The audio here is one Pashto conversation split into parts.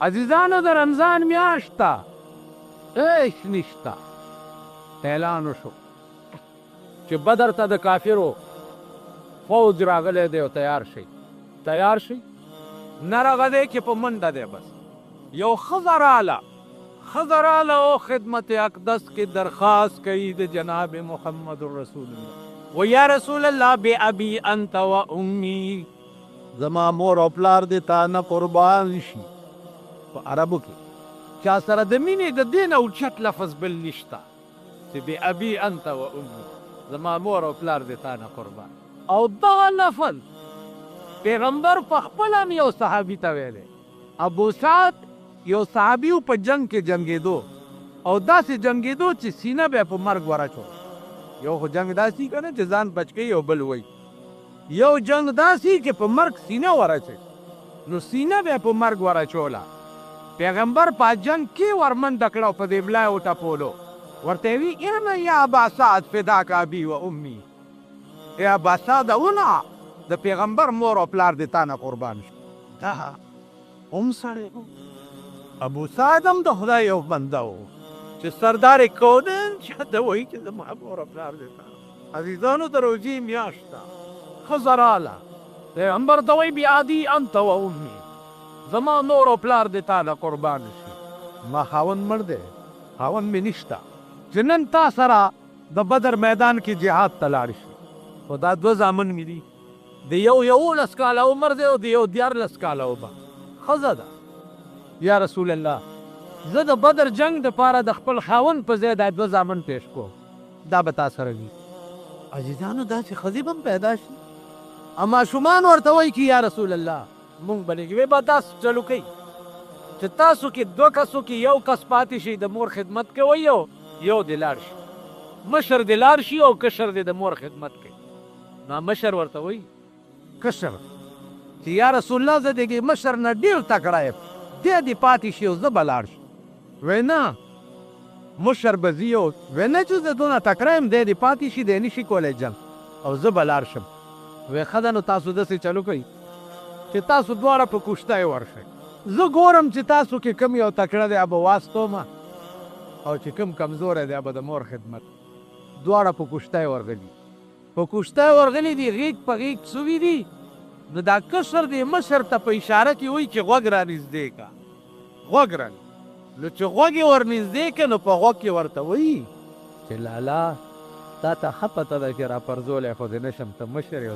عزیزانو د رمضان میاشت ته هیڅ نشته. اعلان وشو چې بدر ته د کافرو فوج راغلی دی او تیار شئ. تیار شئ. نه راغلی کې په منډه دی. بس یو ښځه راله او خدمت اقدس کې درخواست کوي د جناب محمد رسول الله و یا رسول الله بأبي انت و امي، زما مور او پلار دې تا نه قربان شي. په عربو کې چا سره د مینې د دې نه اوچت لفظ بل نشته چې بأبي انت و امي، زما مور او پلار دې تا نه قربان. او دغه لفظ پیغمبر په خپله هم یو صحابي ته ویلی. ابو سعد یو صحابي په جنگ کې جنګېدو او داسې جنګېدو چې سینه به په مرګ ورچو. یو خو جنگ داسې که نه چې ځان بچ کوي او بل وایي، یو جنگ داسې چې په مرګ سینه ورچوي. نو سینه به په مرګ ورچوله. پیغمبر په جنگ کې ورمنډه کړه او په دې بلا یې وټپولو. ورته یې وي ارمه یا ابا سعد فداک ابي و امي، ای ابا سعد ونه د پیغمبر مور او پلار دې تا نه قربان شي. دا هم سړی و. ابو سعد هم د خدای یو بنده و چې سردار کونین چاته وایي چې زما مور او پلار دې تا. عزیزانو د روژې میاشت ده. ښځه راله پیغمبر ته وایي بأبي انت و امي، زما مور او پلار دې تا نه قربان شي. ما خاوند مړ دی، خاوند مې نشته چې نن تا سره د بدر میدان کې جهاد ته لاړ شي. خو دا دوه زامن مې دي، د یو 11 کاله عمر دی او د یو 14 کاله عمر. ښځه ده. یا رسول الله زه د بدر جنگ دپاره د خپل خاوند په ځای دا دوه زامن پیش کوم، دا به تا سره وي. عزیزانو داسې ښځې به هم پیدا شي. ماشومان ورته وایي چې یا رسول الله مونږ به لږ وی به داسې چلو کوي چې تاسو کې 2 کسو کې یو کس پاتې شي د مور خدمت کوي یو دې لاړ شي. مشر دې لاړ شي او کشر دې د مور خدمت کوي. نو مشر ورته وایي کشر چې یا رسول الله زه دې مشر نه ډېر تکړه یم، دې پاتې شي او زه به لاړ شم. وی نه مشر به ځي او وی نه چې زه دونه تکړه یم، دې پاتې شي، دی نشي کولی جنګ او زه به لاړ شم. وی ښه ده نو تاسو داسې چلو کوئ چې تاسو دواړه په کشتی ورشئ. زه ګورم چې تاسو کې کوم یو تکړه دی به واستوم او چې کوم کمزوری دی به د مور خدمت. دواړه په کشتی ورغلي. په کشتی ورغلي دي، غیږ په غیږ سوي دي. نو دا کشر دی مشر ته په اشاره کې وایي چې غوږ را نږدې که، غوږ را نو چې غوږ یې ور نږدې که نو په غوږ کې ورته وایي چې لالا تا ته ښه پته ده چې را پرځولی خو دې نشم، ته مشر یې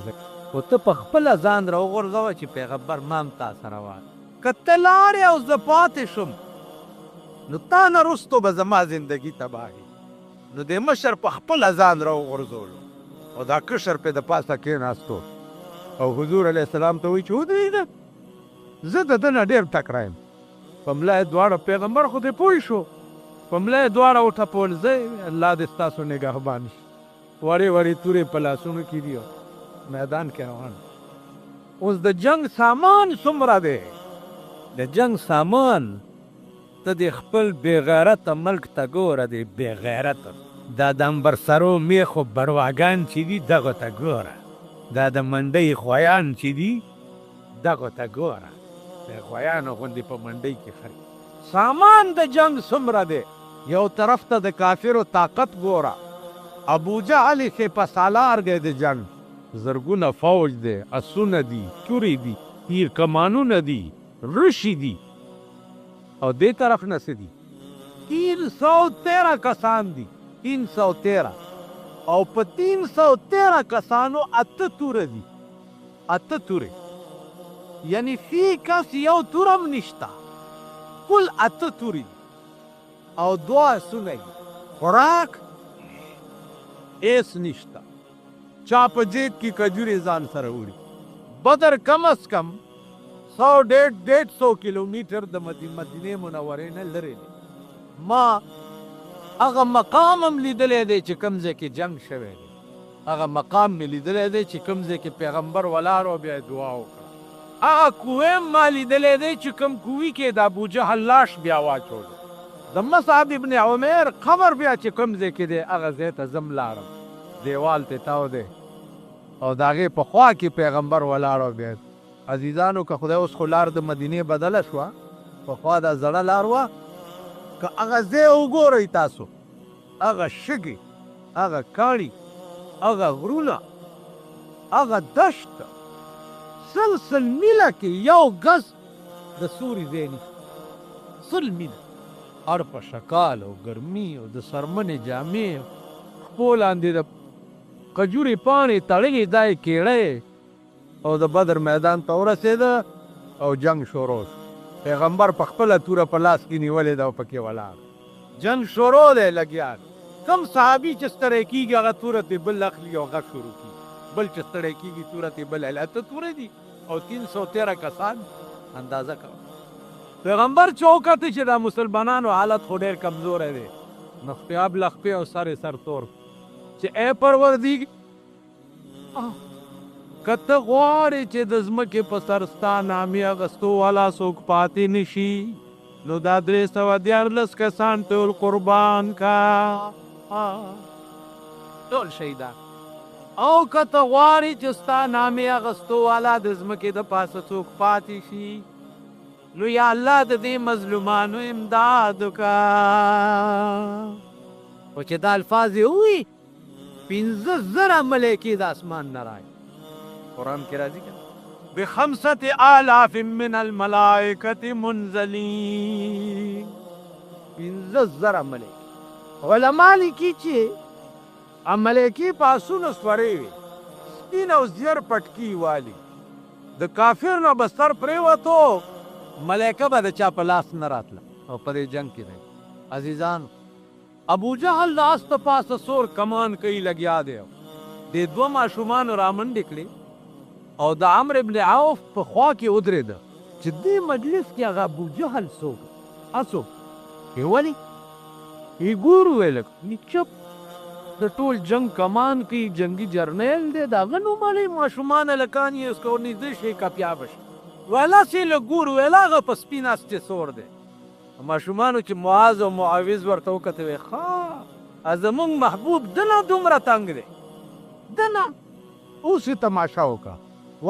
خو ته په خپله ځان راوغورځوه چې پیغمبر ما هم تا سره وایي. که ته لاړې او زه پاتې شم نو تا نه وروستو به زما زندګي تباهي. نو د مشر په خپله ځان راوغورځولو او دا کشر پې د پاسه کېناستو او حضور علیه السلام ته وایي چې ودرېږه زه د ده نه ډېر تکړه یم. په ملا یې دواړه پیغمبر خو دې پوه شو، په ملا یې دواړه وټپول. زه الله دې ستاسو نګهبان شي. وړې وړې تورې په لاسونو کې دي او میدان کې روان. اوس د جنگ سامان څومره دی، د جنگ سامان ته د خپل بېغیرته ملک ته ګوره. د بېغیرته دا د امبرسرو میخو برواګان چې دي دغو ته ګوره. دا د منډۍ خویان چې دي دغو ته ګوره. د خویانو غوندې په منډۍ کې خري. سامان د جنگ څومره دی. یو طرف ته د کافرو طاقت ګوره. ابو جهل سپه سالار دی د جنگ، زرګونه فوج دی، اسونه دي، تورې دي، تیر کمانونه دي، رشي دي. او دې طرف نه څه دي 313 کسان دي، 313 او په 313 کسانو 8 توره دي. 8 توره یعنی فی کس یو تورم نشته، کل 8 تورې او 2 اسونه دي. خوراک ایس نشته. چا په جیب کې کجورې ځان سره وړي. بدر کم از کم 100-150 کیلومیټر د مدینې منورې نه لرې دی. ما هغه مقام هم لیدلی دی چې کوم ځای کې جنگ شوی دی. هغه مقام مې لیدلی دی چې کوم ځای کې پیغمبر ولاړ او بیا دعا وکړه. هغه کوی هم ما لیدلی دی چې کوم کوی کې د ابوجهل لاش بیا واچولو. د مصعب ابن عمیر قبر بیا چې کوم ځای کې دی هغه ځای ته زم لاړم. دیوال ته تاو دی او د هغې په خوا کې پیغمبر ولاړ او بیا. عزیزانو که خدای اوس خو لار د مدینې بدله شوه پخوا دا زړه لار وه که هغه ځای وګورئ تاسو هغه شګې هغه کاڼي هغه غرونه هغه دشت سل میله کې یو ګز د سوري ځای نشته سل میله اړ په شکال او ګرمي او د څرمنې جامې خپو لاندې د کجورې پاڼې تړلې دا یې کېړی او د بدر میدان ته ورسېده او جنگ شروع شو پیغمبر په خپله توره په لاس کې نیولې ده او پکې ولاړ جنگ شروع دی لګیا کم صحابي چې ستړی کېږي هغه توره ترې بل اخلي او غږ شروع کړي بل چې ستړی کېږي توره ترې بل اخلي اته تورې دي او 313 کسان اندازه کوه پیغمبر چې وکتې چې دا مسلمانانو حالت خو ډېر کمزوری دی نخپیاب لخپې او سر تور چې ای پروردګار که ته غواړې چې د ځمکې په سر ستا نامې اخیستو والا څوک پاتې نه شي نو دا 314 کسان ټول قربان کا ټول شهیدان او که ته غواړې چې ستا نامې اخیستو والا د ځمکې د پاسه څوک پاتې شي نو یا الله د دې مظلومانو امداد وکړه او چې دا الفاظ یې ووایي 15,000 ملایکې د اسمان نه راغلي قرآن کې راځي که ب5,000 من الملائکة منزلین 15,000 ملایکې علما لیکي چې ملایکې په آسونو سپرې وي سپین او زیړ پټکي والي د کافر نه به سر پرېوتو ملایکه به د چا په لاس نه راتله او په دې جنگ کې دی عزیزانو ابو جهل د اس ته پاسه سور کمان کوي لګیا دی د دوه ماشومانو رامنډې کړې او د عمرو ابن عوف په خوا کې ودرېده چې دې مجلس کې هغه ابو جهل څوک څوک یې ولې یې ګورو ویل چپ د ټول جنگ کمان کوي جنگي جرنیل دی د هغه نوم علی ماشومان هلکان یې اوس که ورنږدې شي کاپیاب شي ویلا چې له ګورو ویل هغه په سپین استې سور دی ماشومانو چې معاذ او معاوض ورته وکتې وی ښه زمونږ محبوب دنه دومره تنګ دی دنه اوس یې تماشا وکړه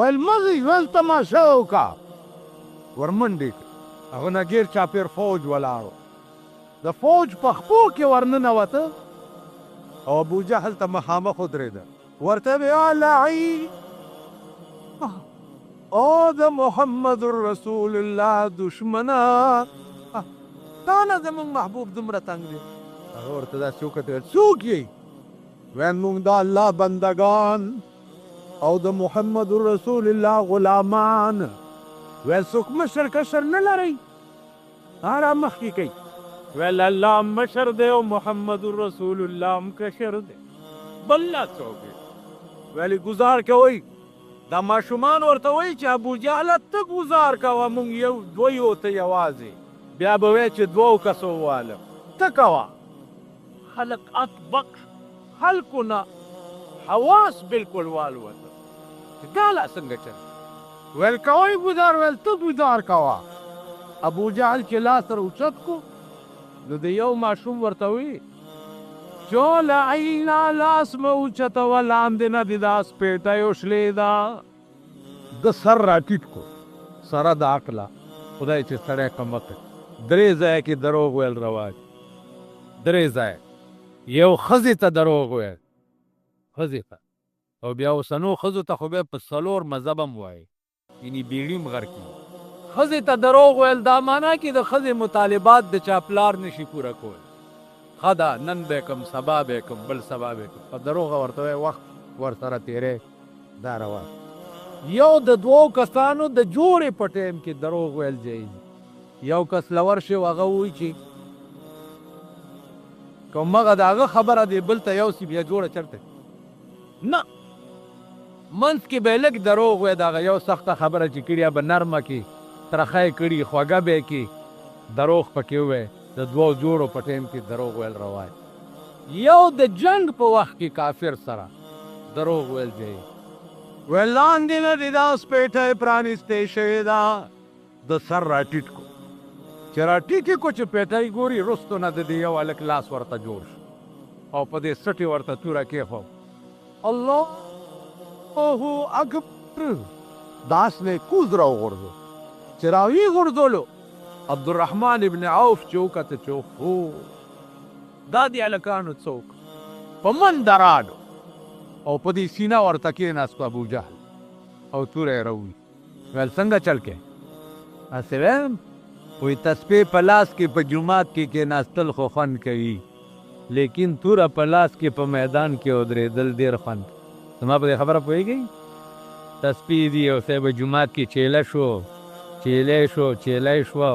ویل مزې ویل تماشا وکړه ورمنډې کړه هغه نه ګیر چاپېر فوج ولاړو د فوج په خپو کې ورننوته او ابو جهل ته مخامخ ودرېده ورته وی لعین او د محمد رسول الله دشمنه تا نه زمونږ محبوب دومره تنګ دی هغه ورته داسې وکتل څوک یې ویل موږ د الله بندګان او د محمد رسول الله غلامان ویل څوک مشر کشر نه لرئ را مخکې کوي ویل الله مشر دی او محمد رسول الله هم کشر دی بل لا څوک ویل ګزار کوئ دا ماشومان ورته وایي چې ابو جهل ته ګزار کوه موږ یو دوه یو ته یوازې بیا به وایي چې دوو کسو والم ته کوه خلق اطبق خلکو نه حواس بالکل والوته چې دا لا څنګه چل ویل کوئ ګزار ویل ته ګزار کوه ابو جهل چې لاس سره اوچت کو نو د یو ماشوم ورته وایي جو لعینا لاس مې اوچتوه لاندې نه دې دا سپېټه یو شلې ده د سر راټیټ کو سره د عقله خدای چې سړی کمکړ 3 ځایه کې دروغ ویل رواج 3 ځایه یو ښځې ته دروغ ویل ښځې ته او بیا اوسنو ښځو ته خو بیا په 4 مذهب هم وایي یعنې بیړي هم غر کړي ښځې ته دروغ ویل دا معنا کې د ښځې مطالبات د چا پلار نشي پوره کول ښه ده نن به کم سبا به کم بل سبا به کم په دروغه ورته وایي وخت ورسره تېری دا رواج یو د 2 کسانو د جوړې په ټایم کې دروغ ویل جایز یو کس لور شي او هغه وایي چې کوم هغه د هغه خبره دی بل ته یو سی بیا جوړه چرته نه منځ کې به لږ دروغ وایي د هغه یو سخته خبره چې کړې به نرمه کې ترخه یې کړي خوږه به یې کې دروغ پکې ووایي د 2 جوړو په ټایم کې دروغ ویل روا یو د جنگ په وخت کې کافر سره دروغ ویل جایز ویل لاندې نه دې دا سپېټه پرانیستې شوې ده د سر راټیټ کو چې راټیټ یې کو چې پېټه یې ګوري رستو نه د دې یو هلک لاس ورته جوړ شو او په دې سټې ورته توره کېښو الله اکبر داس نه کوز راوغورځو چې راویې غورځولو عبدالرحمن ابن عوف چې وکته چې هو دا د هلکانو څوک په منډه راډو او په دې سینه ورته کېناستو ابوجهل او توره یې راووي ویل څنګه چل کې هسې ویم وایي تسبیح په لاس کې په جومات کې کېناستل خو خوند کوي لیکن توره په لاس کې په میدان کې ودرېدل ډېر خوند زما په دې خبره پوهېږئ تسبیح دي او صاحب جومات کې چیله شو چیلی شوه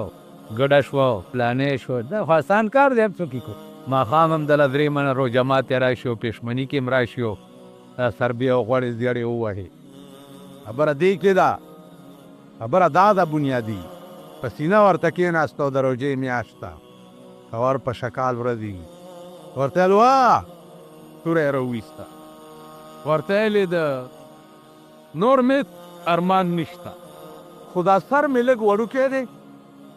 ګډه شوه پلانې شوه دا خو آسان کار دی څوک یې کړو ماښام هم دله 3 منه روژه ماتې راشي او پېشمني کې هم راشي او دا سربې او غوړې زیړې ووهې خبره دې کې ده خبره دا ده بنیادي په سینه ورته کېناست او د روژې میاشت ده کور په شکال ورځي ورته ویل وا توره یې راوویسته ورته ویلې د نور مې ارمان نشته خو دا سر مې لږ وړوکی دی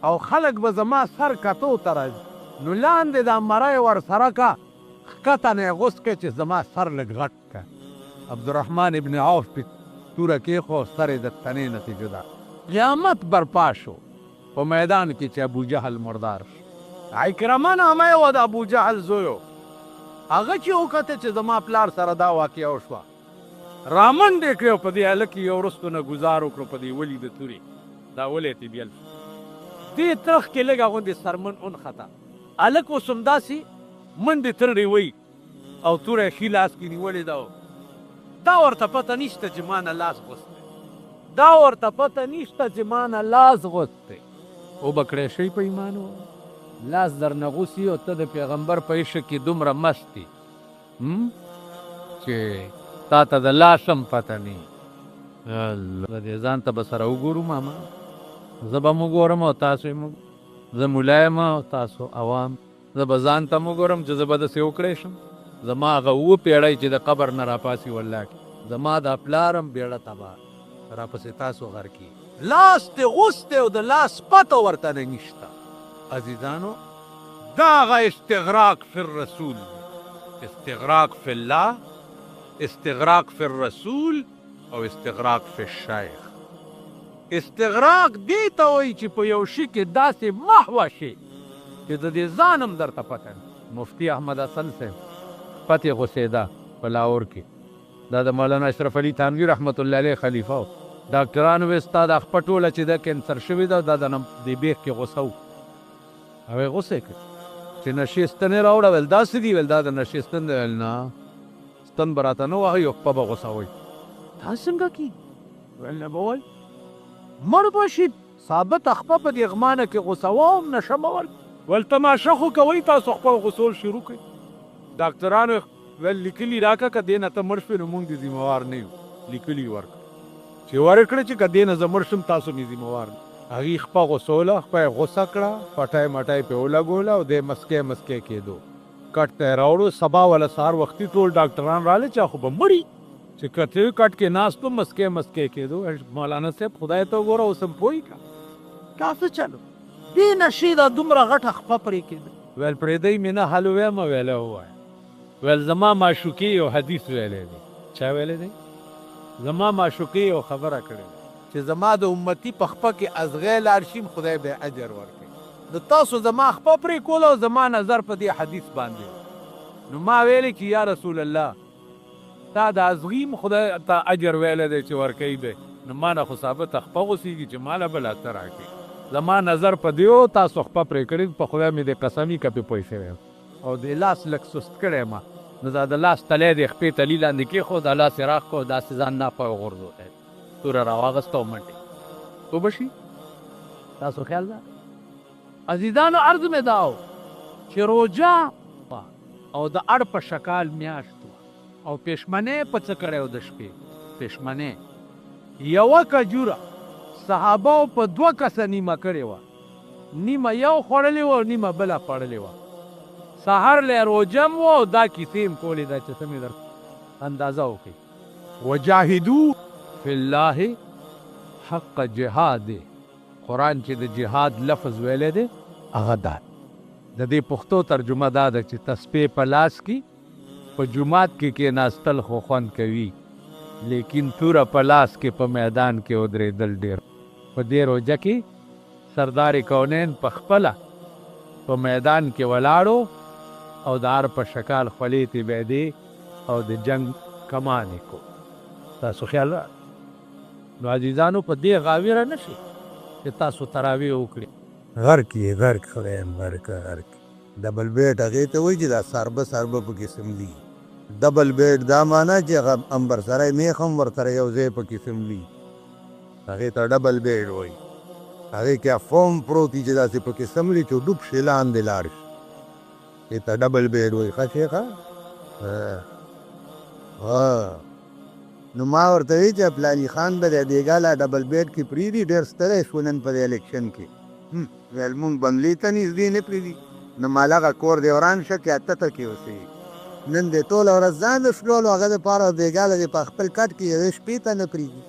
او خلک به زما سر کتو ته راځي نو لاندې دا مری ورسره کا ښکته نه یې غوڅ کړې چې زما سر لږ غټ کړه عبدالرحمن ابن عوف پې توره کېښو سر یې د تنې نه جدا قیامت برپا شو په میدان کې چې ابوجهل مردار شو عکرمه نامه یې وه د ابوجهل زویو هغه چې وکته چې زما پلار سره دا واقعه وشوه رامنډې کړې او په دې هلک یې وروستو نه ګزار وکړو په دې ولي د تورې دا ولې تې بیل شو دې ترخ کې لږ غوندې سرمن ونښته هلک اوس همداسې منډې ترړې وی او توره یې ښي لاس کې نیولې ده دا ورته پته نشته چې ما نه لاس غوستی دا ورته پته نشته چې ما نه لاس غوستی وبه کړی شئ په ایمانو لاس درنه غوسي او ته د پیغمبر په عشق کې دومره مست دي چې تا ته د لاس هم پته نه الله دې ځان ته به سره وګورو ماما زه به م وګورم او تاسو یې زه ملا یم او تاسو عوام زه به ځان ته م وګورم چې زه به داسې وکړی شم زما هغه 7 پیړۍ چې د قبر نه راپاسي والله کې زما دا پلار هم بیړه تباه راپسې تاسو غر کې لاس دې غوستی او د لاس پته ورته نه نشته عزیزانو دا هغه استغراق فی الرسول استغراق فی الله استغراق فی الرسول او استغراق فی الشیخ استغراق دی ته وایي چې په یو شي کې داسې محوه شي چې د دې ځان هم درته پته مفتی احمد حسن صاحب پتې غوسېده په لاهور کې دا د مولانا اشرف علي تانوي رحمت الله علیه خلیفه و ډاکټرانو ویل ستا دا خپه ټوله چې ده کینسر شوې ده دا د بیخ کې غوسه و هغه یې غوسې کړې چې نشې ستنې راوړه ویل داسې دي ویل دا د نشې ستن دی ویل نه ستن به راته نه وهئ او خپه به غوسه وئ دا څنګه کېږي ویل نه به وایي مړ به شي ثابته خپه په دې غمانه کې غوسه وه نشه به ویل تماشه خو کوئ تاسو خپل غوسول شروع کړئ ډاکټرانو ویل لیکلي راکړه که دې نه ته مړ شوې نو موږ دې ذمهوار نه یو لیکلي ورکړه چې ورکړه چې که دې نه زه مړ شم تاسو مې ذمهوار نه هغې خپه غوسوله خپه یې غوسه کړه پټی مټی پې ولګوله او دی مسکی مسکی کېدو کټ ته یې راوړو سبا والا سهار وختي ټول ډاکټران راغله چې خو به مړي چې کته کټ کې ناست و مسکی مسکی کېدو مولانا صاحب خدای ته وګوره اوس هم پوه که دا څه چلو دې نشې دا دومره غټه خپه پرې کېده ویل پرېږدئ مې نه حل ویم ویله ووایه ویل زما معشوقي یو حدیث ویلی دی چا ویلی دی زما معشوقي یو خبره کړې ده چې زما د امتي په خپه کې ازغی لاړ شي خدای به اجر ورکړي د تاسو زما خپه پرې کوله او زما نظر په دې حدیث باندې نو ما ویلې چې یا رسول الله تا د ازغیم خدای ته اجر ویلی دی چې ورکوي دی نو ما نه خو ثابته خپه غوسېږي چې ما له بله ته راکړي زما نظر په دې و تاسو خپه پرې کړي په خدای مې د قسمي که پې پوه شوی او د لاس لږ سست کړی ما نو دا د لاس تلی د خپې تلي لاندې کېښود د لاس یې راښکو داسې ځان ناپه وغورځو توره راواغسته او منډې پوه به شي تاسو خیال ده عزیزانو عرض مې دا و چې روژه او د اړ په شکال میاشت او پېشمنې په څه کړی و د شپې پېشمنې یوه کجوره صحابهو په 2 کسه نیمه کړې وه نیمه یو خوړلې وه او نیمه بله خوړلې وه سهار لی روژه م وه او دا کیسې م کولې ده چې څه مې در اندازه وکړئ وجاهدو فی الله حق جهاد دی قرآن چې د جهاد لفظ ویلی دی هغه دا د دې پښتو ترجمه دا ده چې تسبیح په لاس کې په جومات کې کېناستل خو خوند کوي لیکن توره په لاس کې په میدان کې ودرېدل ډېر په دې روژه کې سردار کونین په خپله په میدان کې ولاړو او د هر په شکال خولې ته بېدې او د جنگ کمان یې کو. تاسو خیال را نو عزیزانو په دې غاویره نه شي چې تاسو تراویح وکړي. غرق یې غرق خدایم غرق ډبل بیډ هغې ته وایي چې دا ساربه پکې سملي. ډبل بیډ دا معنا چې هغه امبرسری میخ هم ورسره یو ځای پکې سملي، هغې ته ډبل بیډ وایي. هغې کې فوم پروت وي چې داسې پکې سملي چې ډوب شي لاندې لاړ شي، دې ته ډبل بیډ وایي. ښه شیخه نو ما ورته وایي چې فلاني خان به د دېګا لا ډبل بیډ کې پرېږدي، ډېر ستړی شو نن په دې الیکشن کې. ویل مونږ بنګلې ته نږدې نه پرېږدي، نو مال هغه کور دې وران شه چې اتته کې اوسېږي. نن دې ټوله ورځ ځان د شلولو هغه دپاره دېګا دې په خپل کټ کې یوې شپې ته نه پرېږدي.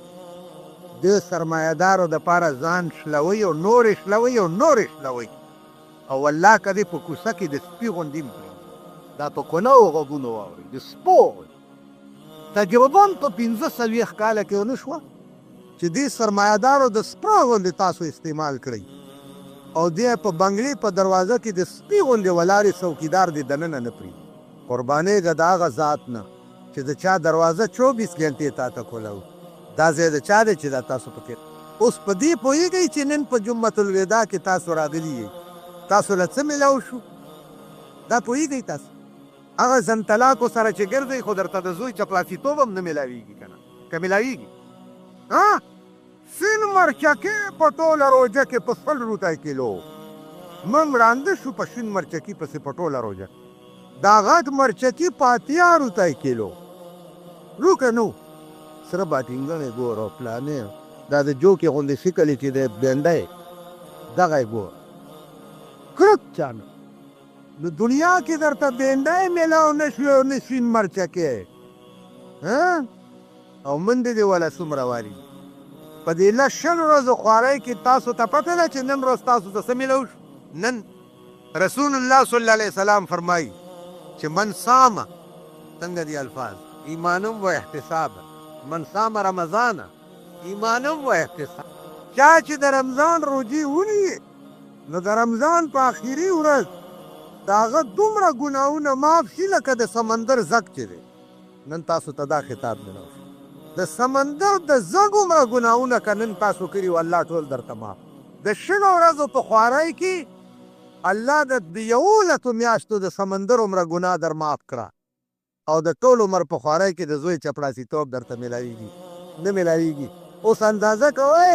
د سرمایهدارو دپاره ځان شلوئ او نورې شلوئ او نورې شلوئ، او والله که دې په کوڅه کې د سپي غوندې هم پرېږدي. دا په کونهو غوږونو واورئ، د سپو تجربه هم په 15 کاله کې ونه شوه چې دې سرمایهدارو د سپو غوندې تاسو استعمال کړئ، او دې په بنګلې په دروازه کې د سپي غوندې ولاړې څوکیدار دې دننه نه پرېږدي. قربانېږه د هغه ذات نه چې د چا دروازه 24 ګنټې تا ته کولاو. دا ځای د چا دی چې دا تاسو پکې اوس په دې پوهېږئ چې نن په جمعة الوداع کې تاسو راغلي یئ، تاسو له څه میلاو شو؟ دا پوهېږئ تاسو هغه زنطلاقو سره چې ګرځئ خو درته د زوی چپلاسیتوب هم نه میلاویږي که نه؟ که میلاویږي سین مرچکې په ټوله روژه کې په 100 روپۍ کیلو. موږ ړانده شو په شین مرچکي پسې په ټوله روژه. دا غټ مرچکي په 80 روپۍ کیلو. رو که نو سره باټینګڼې ګوره پلانې دا د جوکې غوندې شکل چې د بینډی دغه یې ګوره کرک چانه. نو دنیا کې درته بینډی میلاو نه شو او نه شین مرچکې او منډې دې وله څومره والي. په دې 100 ورځو خوارۍ کې تاسو ته پته ده چې نن ورځ تاسو ته څه میلاو شو؟ نن رسول الله صلی الله علیه وسلم فرمایي چې من صامه څنګه دي الفاظ ایمانم و احتسابا، من صام رمضان ایمانم و احتساب. چا چې د رمضان روجې ونیي نو د رمضان په آخري ورځ د هغه دومره ګناهونه معاف شي لکه د سمندر زګ چې دی. نن تاسو ته دا خطاب میلاو شو د سمندر د زګ عمره ګناهونه که نن تاسو کړي و الله ټول درته معاف. د 100 ورځو په خوارۍ کې الله د 11 میاشتو د سمندر عمره ګناه در معاف کړه، او د ټول عمر په خوارۍ کې د زوی چپړاسیتوب درته میلاویږي نه میلاویږي. اوس اندازه کوئ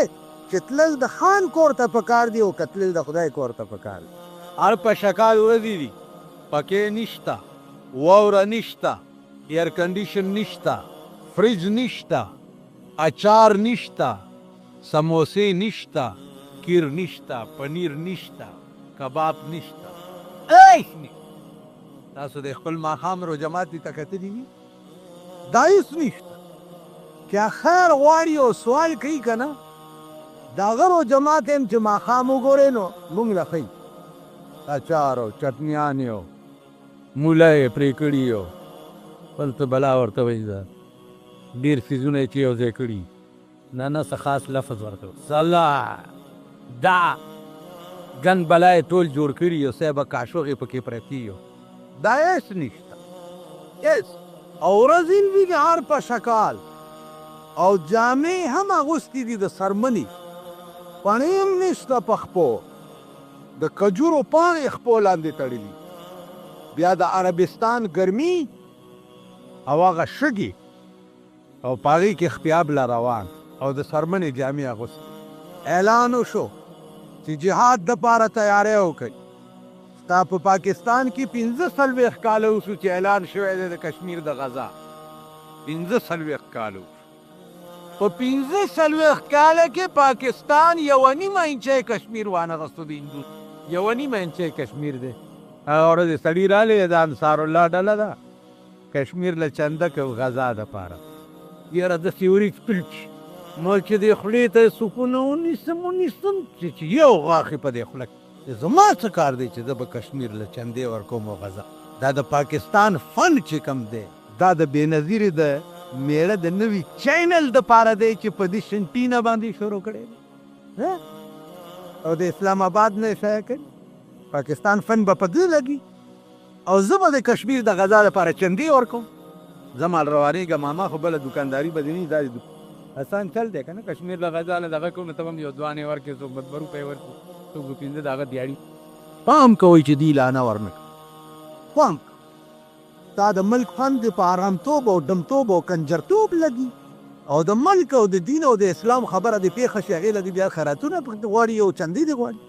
چې تلل د خان کور ته پکار دي او که تلل د خدای کور ته پکار دي. هر په شکال ورځې دي پکې نشته، واوره نشته، ایر کنډیشن نشته، فریج نشته، اچار نشته، سموسې نشته، کیر نشته، پنیر نشته، کباب نشته، هیڅ نشته. تاسو د خپل ماښام رو جماعت دي ته کتلي دي؟ دا هېڅ نشته. که خیر غواړي او سوال کوي که نه د هغه رو جماعت یم چې ماښام وګورئ نو موږ له ښایي اچار او چټنیانې او موله یې پرې کړي او بل څه بلا ورته وایي ډېر څیزونه یې چې یو ځای کړي. نه څه خاص لفظ ورته صلاح دا ګن بلا یې ټول جوړ کړي یو صاحبه کاشوغې پکې پرتي یو. دا هېڅ نشته هېڅ. او ورځین وي د هر په شکال او جامې هم اغوستې دي د څرمنې، پڼې هم نشته په خپو، د کجورو پاڼې خپو لاندې تړلي. بیا د عربستان ګرمي او هغه شګې او په هغې کې خپیاب له روان او د څرمنې جامې اغوستې. اعلان وشو چې جهاد دپاره تیاری وکړئ. ستا په پاکستان کې 45 کاله وشو چې اعلان شوی دی د کشمیر د غزا. 45 کاله په 45 کاله کې پاکستان 1.5 انچه کشمیر وانغستو د هندوس. 1.5 انچه کشمیر دی. هغه ورځ سړي رالی د انصار الله ډله ده کشمیر له چندک او غزا دپاره. یاره داسې ورېږدل چې ما چې دې خولې ته سکون ونیسم چې یو غاښې په دې خوله کې زما څه کار دی چې زه به کشمیر له چندې ورکوم او غزا. دا د پاکستان فن چې کوم دی دا د بېنظیرې د میړه د نوي چینل دپاره دی چې په دې شنټینه باندې شروع کړی دی. او د اسلام آباد نه شایع کړي پاکستان فن به په دې لګي او زه به د کشمیر د غذا لپاره چندې ورکوم زه مال روانېږم ماما خو بله دکانداري به دې نه دا آسان چل دی که نه کشمیر له غزا نه دغه کوم ته هم یو دوانې ورکړې څوک به 2 روپۍ ورکړي څوک به 15 د هغه دیاړي پام کوئ چې دی لانه ورنکړي پام تا د ملک فن په آرامتوب او ډمتوب او کنجرتوب لګي او د ملک او د دین او د اسلام خبره د پیښه شي هغې لګي بیا خیراتونه پکې غواړي او چندې دې غواړي